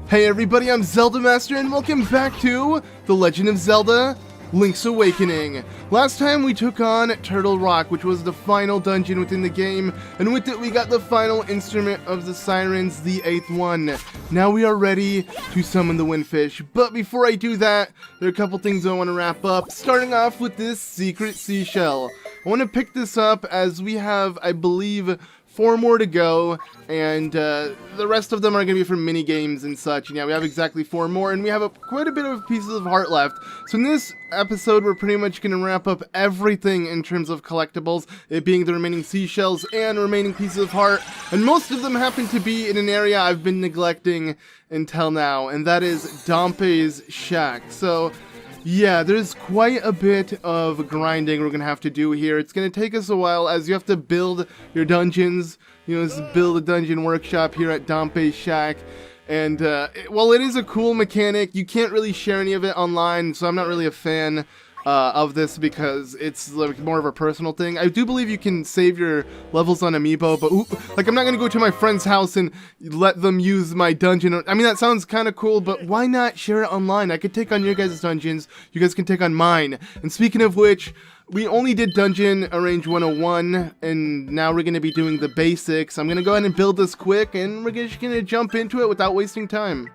Hey everybody, I'm ZeldaMaster and welcome back to The Legend of Zelda Link's Awakening. Last time we took on Turtle Rock, which was the final dungeon within the game, and with it we got the final instrument of the sirens, the 8th one. Now we are ready to summon the Windfish, but before I do that, there are a couple things I want to wrap up, starting off with this Secret Seashell. I want to pick this up as we have, I believe, 4 more to go, and the rest of them are going to be from Minigames and such. And yeah, we have exactly 4 more, and we have quite a bit of pieces of heart left. So in this episode, we're pretty much going to wrap up everything in terms of collectibles, it being the remaining seashells and remaining pieces of heart. And most of them happen to be in an area I've been neglecting until now, and that is Dampé's shack. So yeah, there's quite a bit of grinding we're going to have to do here. It's going to take us a while as you have to build your dungeons. You know, this is build a dungeon workshop here at Dampé's shack. And while it is a cool mechanic, you can't really share any of it online, so I'm not really a fan of this because it's like more of a personal thing. I do believe you can save your levels on Amiibo, but like I'm not gonna go to my friend's house and let them use my dungeon. I mean, that sounds kind of cool, but why not share it online? I could take on your guys' dungeons, you guys can take on mine. And speaking of which, we only did Dungeon Arrange 101, and now we're going to be doing the basics. I'm going to go ahead and build this quick, and we're just going to jump into it without wasting time.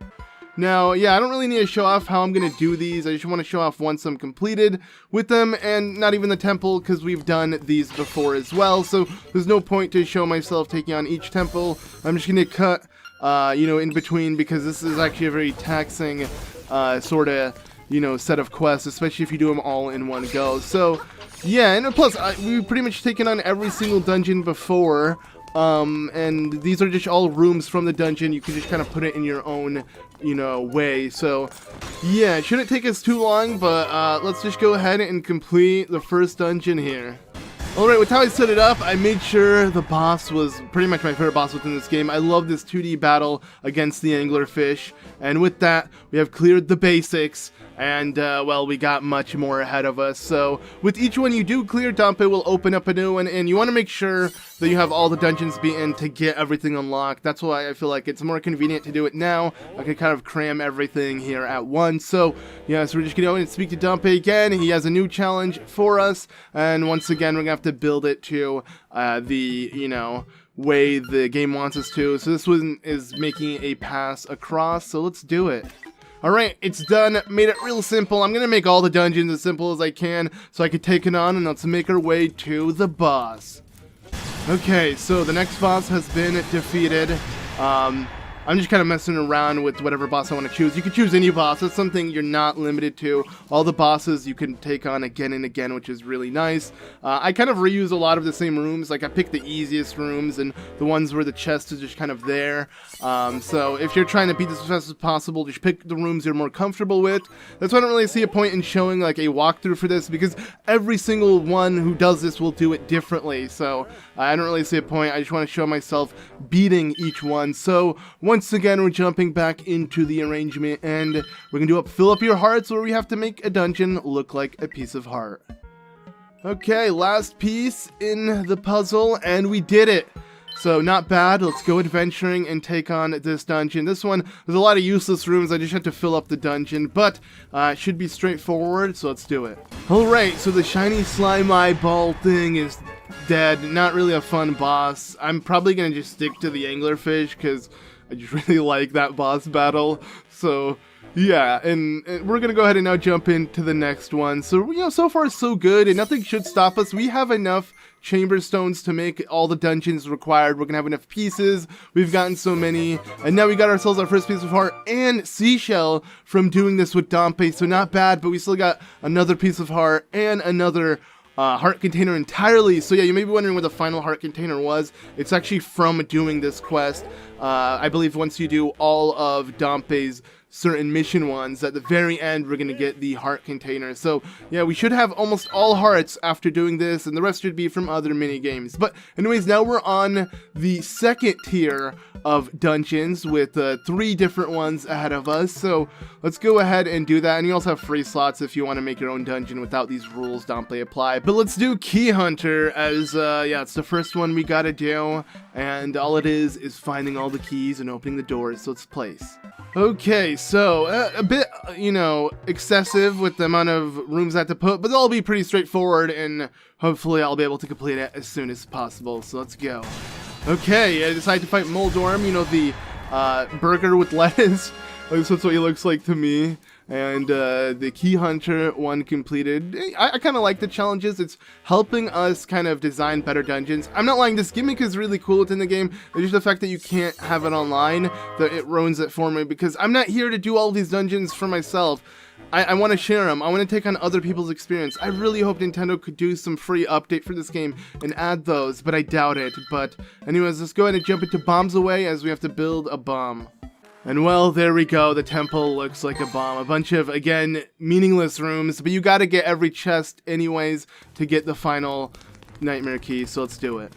Now, yeah, I don't really need to show off how I'm going to do these. I just want to show off once I'm completed with them, and not even the temple, because we've done these before as well, so there's no point to show myself taking on each temple. I'm just going to cut, you know, in between, because this is actually a very taxing sort of, you know, set of quests, especially if you do them all in one go. So yeah, and plus we've pretty much taken on every single dungeon before, and these are just all rooms from the dungeon. You can just kind of put it in your own, you know, way. So yeah, it shouldn't take us too long, but let's just go ahead and complete the first dungeon here. Alright, with how I set it up, I made sure the boss was pretty much my favorite boss within this game. I love this 2D battle against the anglerfish, and with that, we have cleared the basics, and, well, we got much more ahead of us. So, with each one you do clear, Dampé will open up a new one, and you want to make sure that you have all the dungeons beaten to get everything unlocked. That's why I feel like it's more convenient to do it now. I can kind of cram everything here at once. So, yeah, so we're just going to go and speak to Dampé again. He has a new challenge for us, and once again, we're going to have to build it to the, you know, way the game wants us to. So this one is making a pass across, so let's do it. Alright, it's done. Made it real simple. I'm gonna make all the dungeons as simple as I can so I can take it on, and let's make our way to the boss. Okay, so the next boss has been defeated. I'm just kind of messing around with whatever boss I want to choose. You can choose any boss. That's something you're not limited to. All the bosses you can take on again and again, which is really nice. I kind of reuse a lot of the same rooms. Like, I picked the easiest rooms and the ones where the chest is just kind of there. So if you're trying to beat this as fast as possible, just pick the rooms you're more comfortable with. That's why I don't really see a point in showing like a walkthrough for this, because every single one who does this will do it differently. So I don't really see a point. I just want to show myself beating each one. So once again, we're jumping back into the arrangement, and we're going to do fill up your hearts, where we have to make a dungeon look like a piece of heart. Okay, last piece in the puzzle, and we did it. So not bad. Let's go adventuring and take on this dungeon. This one, there's a lot of useless rooms. I just had to fill up the dungeon, but it should be straightforward, so let's do it. Alright, so the shiny slime eyeball thing is dead. Not really a fun boss. I'm probably going to just stick to the anglerfish, because I just really like that boss battle. So yeah, and we're gonna go ahead and now jump into the next one. So, you know, so far so good, and nothing should stop us. We have enough chamber stones to make all the dungeons required. We're gonna have enough pieces. We've gotten so many, and now we got ourselves our first piece of heart and seashell from doing this with Dampé. So not bad, but we still got another piece of heart and another heart container entirely. So yeah, you may be wondering what the final heart container was. It's actually from doing this quest. I believe once you do all of Dampé's certain mission ones, at the very end we're gonna get the heart container. So yeah, we should have almost all hearts after doing this, and the rest should be from other mini games. But anyways, now we're on the second tier of dungeons with 3 different ones ahead of us. So let's go ahead and do that, and you also have free slots if you want to make your own dungeon without these rules Dampé apply. But let's do Key Hunter, as yeah, it's the first one we gotta do, and all it is finding all the keys and opening the doors. So let's place. Okay, so a bit, you know, excessive with the amount of rooms I have to put, but they'll be pretty straightforward, and hopefully I'll be able to complete it as soon as possible. So let's go. Okay, I decided to fight Moldorm, you know, the burger with lettuce. At least that's what he looks like to me. And the Key Hunter one completed. I kind of like the challenges. It's helping us kind of design better dungeons. I'm not lying, this gimmick is really cool within the game. It's just the fact that you can't have it online that it ruins it for me, because I'm not here to do all these dungeons for myself. I want to share them. I want to take on other people's experience. I really hope Nintendo could do some free update for this game and add those, but I doubt it. But anyways, let's go ahead and jump into Bombs Away, as we have to build a bomb. And well, there we go. The temple looks like a bomb. A bunch of, again, meaningless rooms, but you gotta get every chest anyways to get the final nightmare key, so let's do it.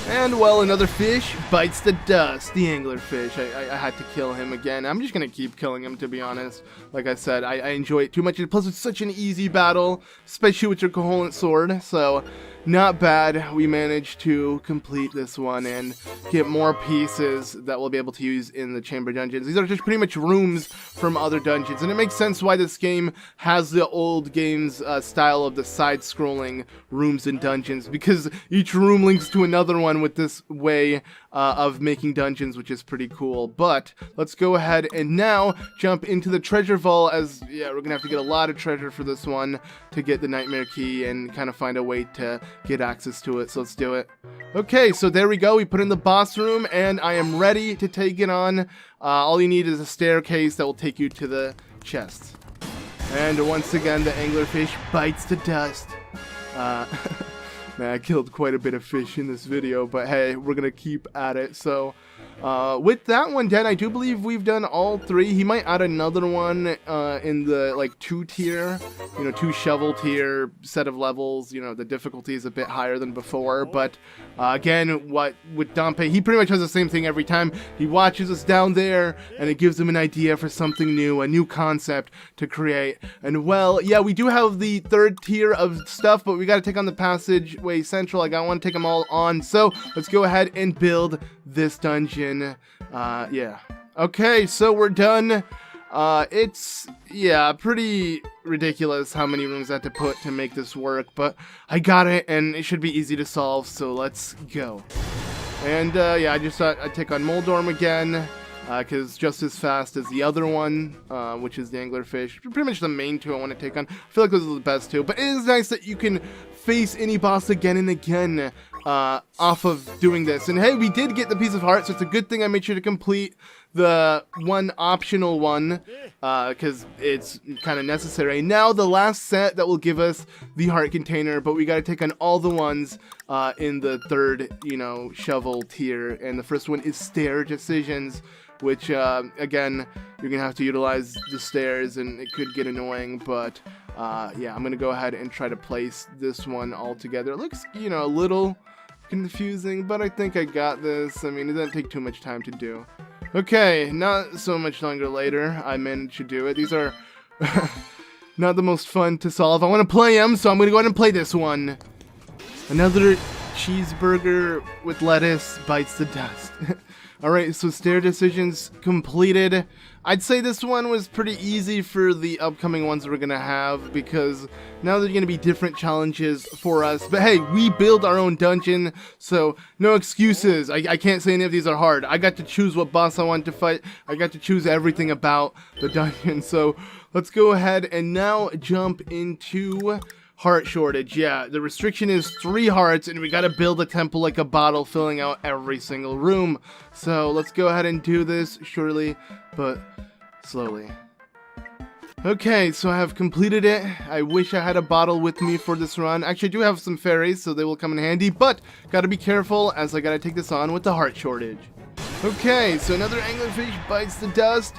And well, another fish bites the dust. The anglerfish. I had to kill him again. I'm just gonna keep killing him, to be honest. Like I said, I enjoy it too much. Plus, it's such an easy battle, especially with your Koholint sword. So, not bad. We managed to complete this one and get more pieces that we'll be able to use in the chamber dungeons. These are just pretty much rooms from other dungeons, and it makes sense why this game has the old game's style of the side-scrolling rooms and dungeons, because each room links to another one with this way of making dungeons, which is pretty cool. But let's go ahead and now jump into the treasure vault, as yeah, we're gonna have to get a lot of treasure for this one to get the nightmare key and kind of find a way to get access to it. So let's do it. Okay, so there we go. We put in the boss room, and I am ready to take it on. All you need is a staircase that will take you to the chests. And once again, the anglerfish bites the dust. Man, I killed quite a bit of fish in this video, but hey, we're gonna keep at it. So with that one done, I do believe we've done all three. He might add another one in the like 2-tier, you know, 2 shovel tier set of levels. You know, the difficulty is a bit higher than before, but again, what with Dampé, he pretty much has the same thing every time. He watches us down there, and it gives him an idea for something new, a new concept to create. And well, yeah, we do have the 3rd tier of stuff, but we got to take on the Passageway Central. I want to take them all on, so let's go ahead and build this dungeon. Yeah. Okay, so we're done. It's, yeah, pretty ridiculous how many rooms I had to put to make this work, but I got it, and it should be easy to solve, so let's go. And, yeah, I just thought I'd take on Moldorm again, because just as fast as the other one, which is the anglerfish. Pretty much the main 2 I want to take on. I feel like those are the best 2, but it is nice that you can face any boss again and again off of doing this. And hey, we did get the piece of heart, so it's a good thing I made sure to complete the one optional one, because it's kind of necessary. Now the last set that will give us the heart container, but we got to take on all the ones in the 3rd, you know, shovel tier. And the first one is stair decisions, which again, you're gonna have to utilize the stairs, and it could get annoying, but yeah, I'm gonna go ahead and try to place this one all together. It looks, you know, a little confusing, but I think I got this. I mean, it doesn't take too much time to do. Okay, not so much longer later, I managed to do it. These are not the most fun to solve. I want to play them, so I'm gonna go ahead and play this one. Another cheeseburger with lettuce bites the dust. Alright, so stair decisions completed. I'd say this one was pretty easy for the upcoming ones we're gonna have, because now there's gonna be different challenges for us. But hey, we build our own dungeon, so no excuses. I can't say any of these are hard. I got to choose what boss I want to fight. I got to choose everything about the dungeon. So let's go ahead and now jump into heart shortage. Yeah, the restriction is 3 hearts, and we gotta build a temple like a bottle, filling out every single room. So let's go ahead and do this, surely, but slowly. Okay, so I have completed it. I wish I had a bottle with me for this run. Actually, I do have some fairies, so they will come in handy, but gotta be careful, as I gotta take this on with the heart shortage. Okay, so another anglerfish bites the dust,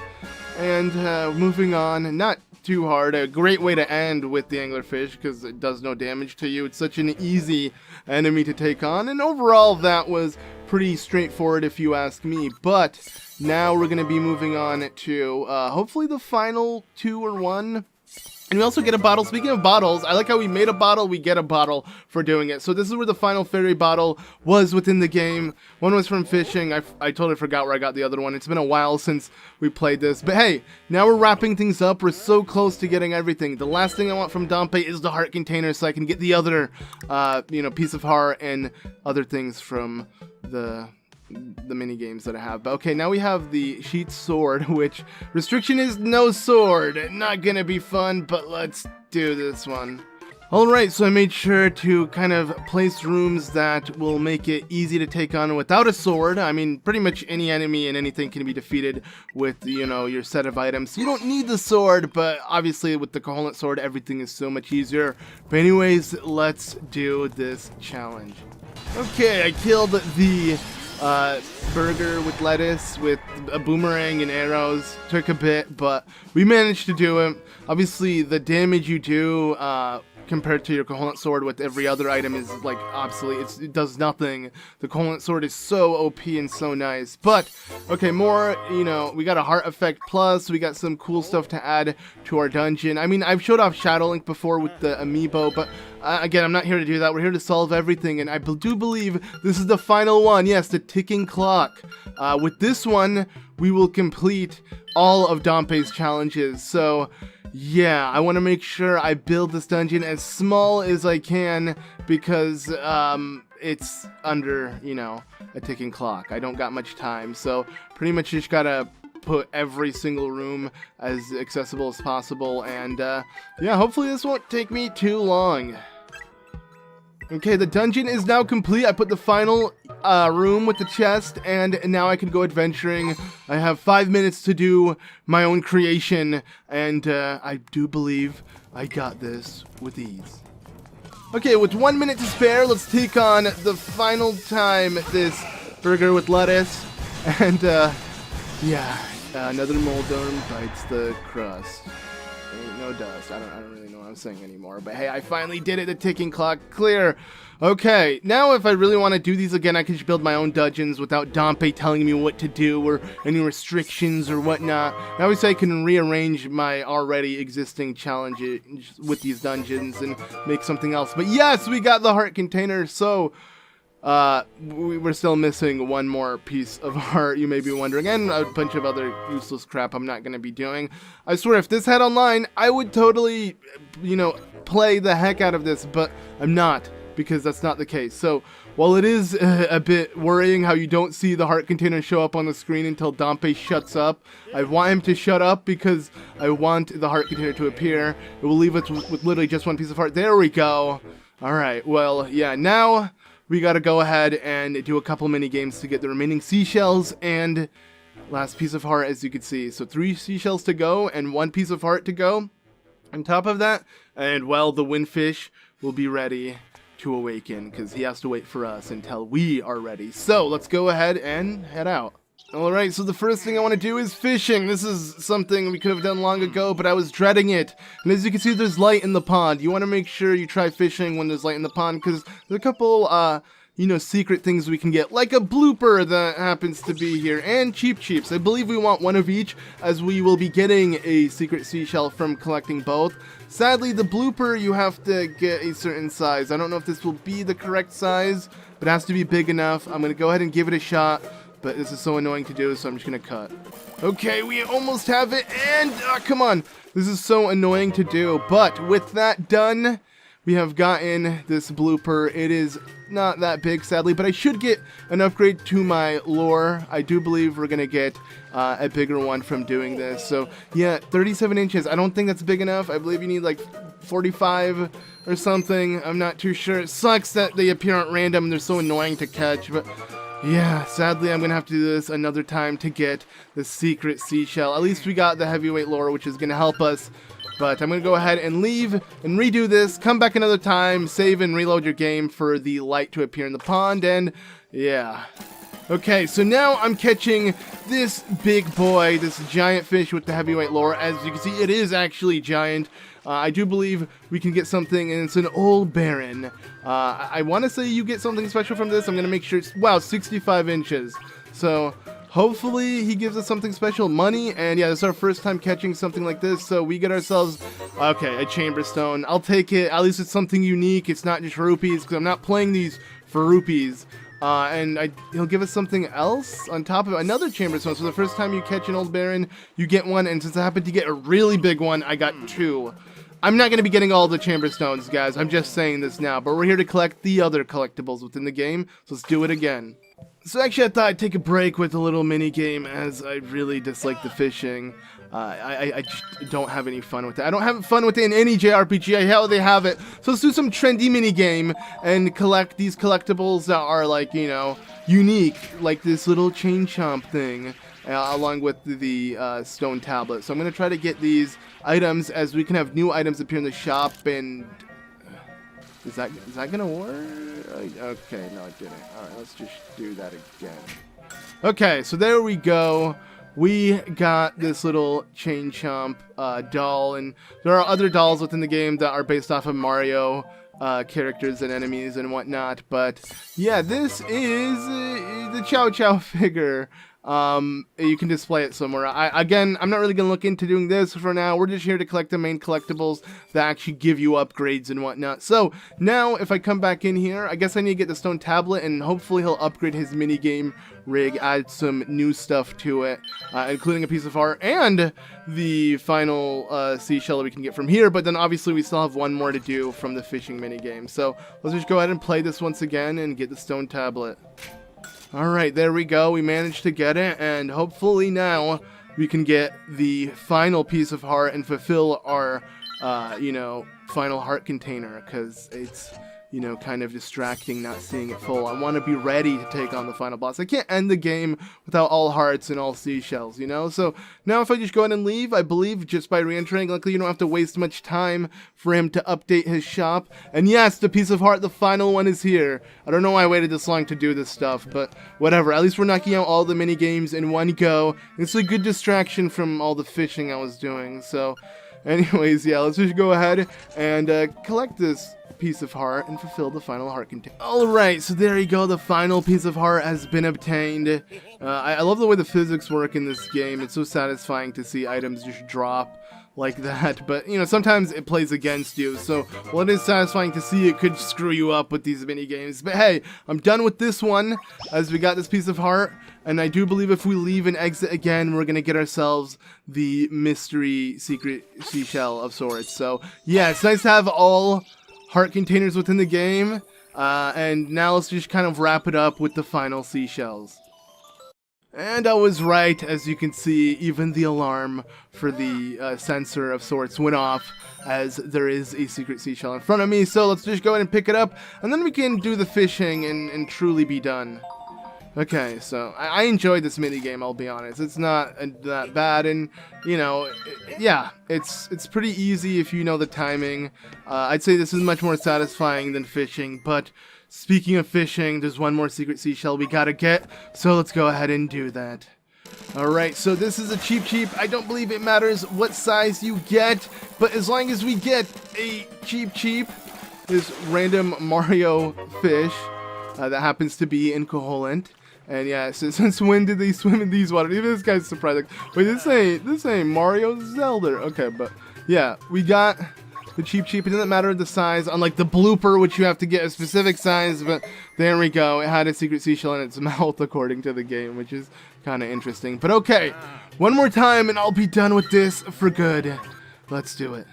and moving on. Not too hard. A great way to end with the anglerfish, because it does no damage to you. It's such an easy enemy to take on, and overall that was pretty straightforward if you ask me. But now we're going to be moving on to hopefully the final 2 or 1 And we also get a bottle. Speaking of bottles, I like how we made a bottle, we get a bottle for doing it. So this is where the final fairy bottle was within the game. One was from fishing. I totally forgot where I got the other one. It's been a while since we played this. But hey, now we're wrapping things up. We're so close to getting everything. The last thing I want from Dampé is the heart container so I can get the other, piece of heart and other things from the mini games that I have. But okay, now we have the sheet sword, which restriction is no sword. Not gonna be fun, but let's do this one. Alright, so I made sure to kind of place rooms that will make it easy to take on without a sword. I mean, pretty much any enemy and anything can be defeated with, your set of items. You don't need the sword, but obviously with the Koholint sword, everything is so much easier. But anyways, let's do this challenge. Okay, I killed the burger with lettuce with a boomerang and arrows. Took a bit, but we managed to do it. Obviously, the damage you do compared to your Koholint sword with every other item is like obsolete. It does nothing. The Koholint sword is so OP and so nice. But okay, more, we got a heart effect plus. We got some cool stuff to add to our dungeon. I mean, I've showed off Shadow Link before with the amiibo, but again, I'm not here to do that. We're here to solve everything, and I do believe this is the final one. Yes, the ticking clock. With this one, we will complete all of Dampé's challenges. So yeah, I want to make sure I build this dungeon as small as I can because it's under, a ticking clock. I don't got much time, so pretty much just gotta put every single room as accessible as possible, and yeah, hopefully this won't take me too long. Okay, the dungeon is now complete. I put the final room with the chest, and now I can go adventuring. I have 5 minutes to do my own creation, and I do believe I got this with ease. Okay, with 1 minute to spare, let's take on the final time this burger with lettuce, and yeah, another Moldorm bites the crust. Ain't no dust. I don't really know what I'm saying anymore. But hey, I finally did it. The ticking clock clear. Okay, now if I really want to do these again, I can just build my own dungeons without Dampé telling me what to do or any restrictions or whatnot. And obviously, I can rearrange my already existing challenges with these dungeons and make something else. But yes, we got the heart container. So we're still missing one more piece of heart, you may be wondering, and a bunch of other useless crap I'm not going to be doing. I swear, if this had online, I would totally, play the heck out of this, but I'm not, because that's not the case. So, while it is a bit worrying how you don't see the heart container show up on the screen until Dampé shuts up, I want him to shut up because I want the heart container to appear. It will leave us with literally just one piece of heart. There we go. Alright, well, yeah, now we gotta go ahead and do a couple mini games to get the remaining seashells and last piece of heart, as you can see. So 3 seashells to go and 1 piece of heart to go on top of that, and well, the windfish will be ready to awaken because he has to wait for us until we are ready. So let's go ahead and head out. Alright, so the first thing I want to do is fishing. This is something we could have done long ago, but I was dreading it. And as you can see, there's light in the pond. You want to make sure you try fishing when there's light in the pond, because there's a couple, secret things we can get, like a blooper that happens to be here, and cheeps. I believe we want one of each, as we will be getting a secret seashell from collecting both. Sadly, the blooper, you have to get a certain size. I don't know if this will be the correct size, but it has to be big enough. I'm going to go ahead and give it a shot. But this is so annoying to do, so I'm just gonna cut. Okay, we almost have it, and come on. This is so annoying to do, but with that done, we have gotten this blooper. It is not that big, sadly, but I should get an upgrade to my lore. I do believe we're gonna get a bigger one from doing this. So yeah, 37 inches. I don't think that's big enough. I believe you need like 45 or something. I'm not too sure. It sucks that they appear at random. They're so annoying to catch, but yeah, sadly, I'm going to have to do this another time to get the secret seashell. At least we got the heavyweight lore, which is going to help us. But I'm going to go ahead and leave and redo this. Come back another time, save and reload your game for the light to appear in the pond. And yeah. Okay, so now I'm catching this big boy, this giant fish with the heavyweight lore. As you can see, it is actually giant. I do believe we can get something, and it's an old baron. I want to say you get something special from this. I'm going to make sure it's, wow, 65 inches. So hopefully he gives us something special, money, and yeah, this is our first time catching something like this, so we get ourselves, okay, a chamber stone. I'll take it. At least it's something unique. It's not just rupees, because I'm not playing these for rupees. And he'll give us something else on top of it, another chamber stone. So the first time you catch an old baron, you get one, and since I happened to get a really big one, I got 2. I'm not going to be getting all the chamber stones, guys. I'm just saying this now, but we're here to collect the other collectibles within the game, so let's do it again. So actually, I thought I'd take a break with a little mini game, as I really dislike the fishing. I just don't have any fun with it. I don't have fun with it in any JRPG. I hate how they have it. So let's do some trendy mini game and collect these collectibles that are, like, you know, unique, like this little chain chomp thing, along with the stone tablet. So I'm gonna try to get these items, as we can have new items appear in the shop. And is that gonna work? Okay, no, it didn't. All right, let's just do that again. Okay, so there we go. We got this little chain chomp doll, and there are other dolls within the game that are based off of Mario characters and enemies and whatnot. But yeah, this is the Chow Chow figure. You can display it somewhere. Again, I'm not really gonna look into doing this for now. We're just here to collect the main collectibles that actually give you upgrades and whatnot. So now, if I come back in here, I guess I need to get the stone tablet, and hopefully he'll upgrade his mini game rig, add some new stuff to it, including a piece of art and the final seashell that we can get from here. But then obviously we still have one more to do from the fishing mini game. So let's just go ahead and play this once again and get the stone tablet. Alright, there we go. We managed to get it, and hopefully now we can get the final piece of heart and fulfill our, you know, final heart container, because it's, you know, kind of distracting not seeing it full. I want to be ready to take on the final boss. I can't end the game without all hearts and all seashells, you know? So now if I just go ahead and leave, I believe just by re-entering, luckily you don't have to waste much time for him to update his shop. And yes, the piece of heart, the final one, is here. I don't know why I waited this long to do this stuff, but whatever. At least we're knocking out all the mini games in one go. It's a good distraction from all the fishing I was doing. So anyways, yeah, let's just go ahead and collect this piece of heart and fulfill the final heart container. Alright, so there you go. The final piece of heart has been obtained. I love the way the physics work in this game. It's so satisfying to see items just drop like that, but you know, sometimes it plays against you, so while it is satisfying to see, it could screw you up with these mini games. But hey, I'm done with this one, as we got this piece of heart, and I do believe if we leave and exit again, we're gonna get ourselves the mystery secret seashell of sorts. So yeah, it's nice to have all heart containers within the game, and now let's just kind of wrap it up with the final seashells. And I was right, as you can see, even the alarm for the sensor of sorts went off, as there is a secret seashell in front of me. So let's just go ahead and pick it up, and then we can do the fishing and truly be done. Okay, so I enjoyed this mini game, I'll be honest. It's not that bad, and you know, yeah, it's pretty easy if you know the timing. I'd say this is much more satisfying than fishing, but speaking of fishing, there's one more secret seashell we gotta get, so let's go ahead and do that. Alright, so this is a cheap. I don't believe it matters what size you get, but as long as we get a cheap, this random Mario fish that happens to be in Koholint. And yeah, so since when did they swim in these waters? Even this guy's surprised, like, wait, this ain't Mario Zelda. Okay, but yeah, we got the cheap. It doesn't matter the size, unlike the blooper, which you have to get a specific size, but there we go. It had a secret seashell in its mouth, according to the game, which is kind of interesting. But okay, one more time, and I'll be done with this for good. Let's do it.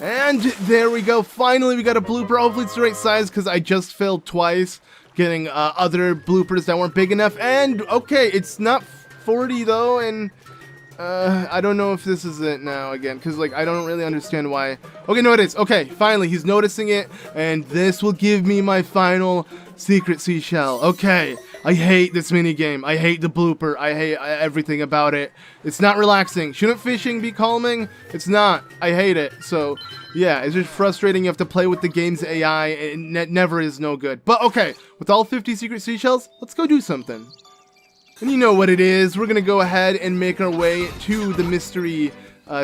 And there we go. Finally, we got a blooper. Hopefully it's the right size, because I just failed twice getting other bloopers that weren't big enough. And okay, it's not 40 though, and I don't know if this is it now again, because like I don't really understand why. Okay, no, it is. Okay, finally he's noticing it, and this will give me my final secret seashell. Okay, I hate this mini game. I hate the blooper. I hate everything about it. It's not relaxing. Shouldn't fishing be calming? It's not. I hate it. So yeah, it's just frustrating. You have to play with the game's AI, and it never is no good. But okay, with all 50 secret seashells, let's go do something. And you know what it is. We're gonna go ahead and make our way to the mystery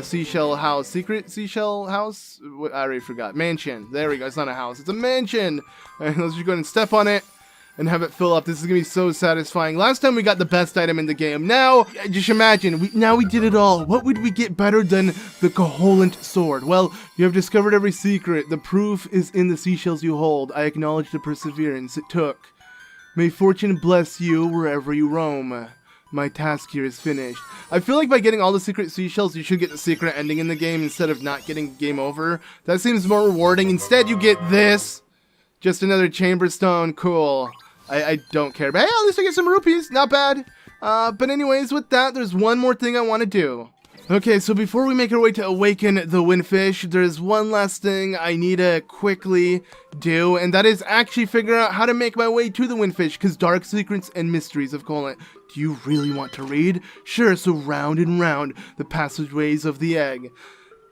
seashell house. Secret seashell house? I already forgot. Mansion. There we go. It's not a house. It's a mansion. And let's just go ahead and step on it. and have it fill up. This is gonna be so satisfying. Last time we got the best item in the game. Now, just imagine, now we did it all. What would we get better than the Koholint sword? Well, you have discovered every secret. The proof is in the seashells you hold. I acknowledge the perseverance it took. May fortune bless you wherever you roam. My task here is finished. I feel like by getting all the secret seashells, you should get the secret ending in the game instead of not getting game over. That seems more rewarding. Instead, you get this. Just another chamber stone. Cool. I don't care. But hey, at least I get some rupees. Not bad. But anyways, with that, there's one more thing I want to do. Okay, so before we make our way to awaken the windfish, there's one last thing I need to quickly do, and that is actually figure out how to make my way to the windfish, because Dark Secrets and Mysteries of Koholint. Do you really want to read? Sure, so round and round, the passageways of the egg.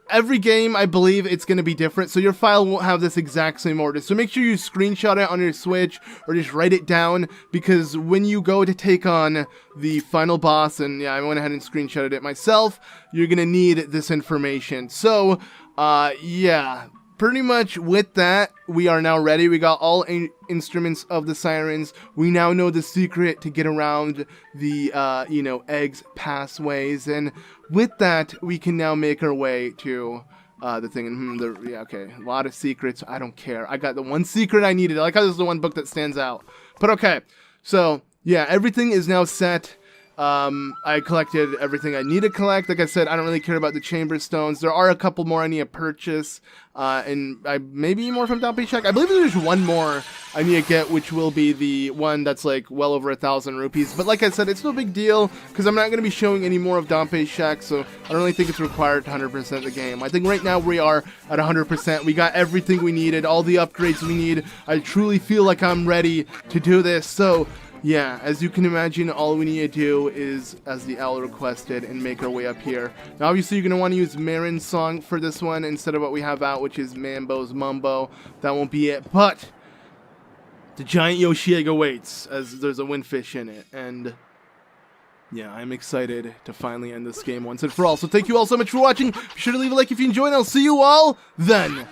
Every game, I believe it's going to be different, so your file won't have this exact same order. So make sure you screenshot it on your Switch, or just write it down, because when you go to take on the final boss, and yeah, I went ahead and screenshotted it myself, you're going to need this information. So, yeah, pretty much with that, we are now ready. We got all instruments of the sirens. We now know the secret to get around the, you know, eggs pathways, and with that, we can now make our way to the thing. Yeah, okay, a lot of secrets. I don't care. I got the one secret I needed. I like how this is the one book that stands out. But okay, so yeah, everything is now set. I collected everything I need to collect. Like I said, I don't really care about the chamber stones. There are a couple more I need to purchase, and maybe more from Dampé check. I believe there's one more I need to get, which will be the one that's like well over 1,000 rupees. But like I said, it's no big deal because I'm not going to be showing any more of Dampé check, so I don't really think it's required to 100% the game. I think right now we are at 100%. We got everything we needed, all the upgrades we need. I truly feel like I'm ready to do this. So yeah, as you can imagine, all we need to do is, as the owl requested, and make our way up here. Now, obviously, you're going to want to use Marin's song for this one instead of what we have out, which is Mambo's Mumbo. That won't be it, but the giant Yoshi egg awaits, as there's a windfish in it, and yeah, I'm excited to finally end this game once and for all. So thank you all so much for watching. Be sure to leave a like if you enjoyed, and I'll see you all then.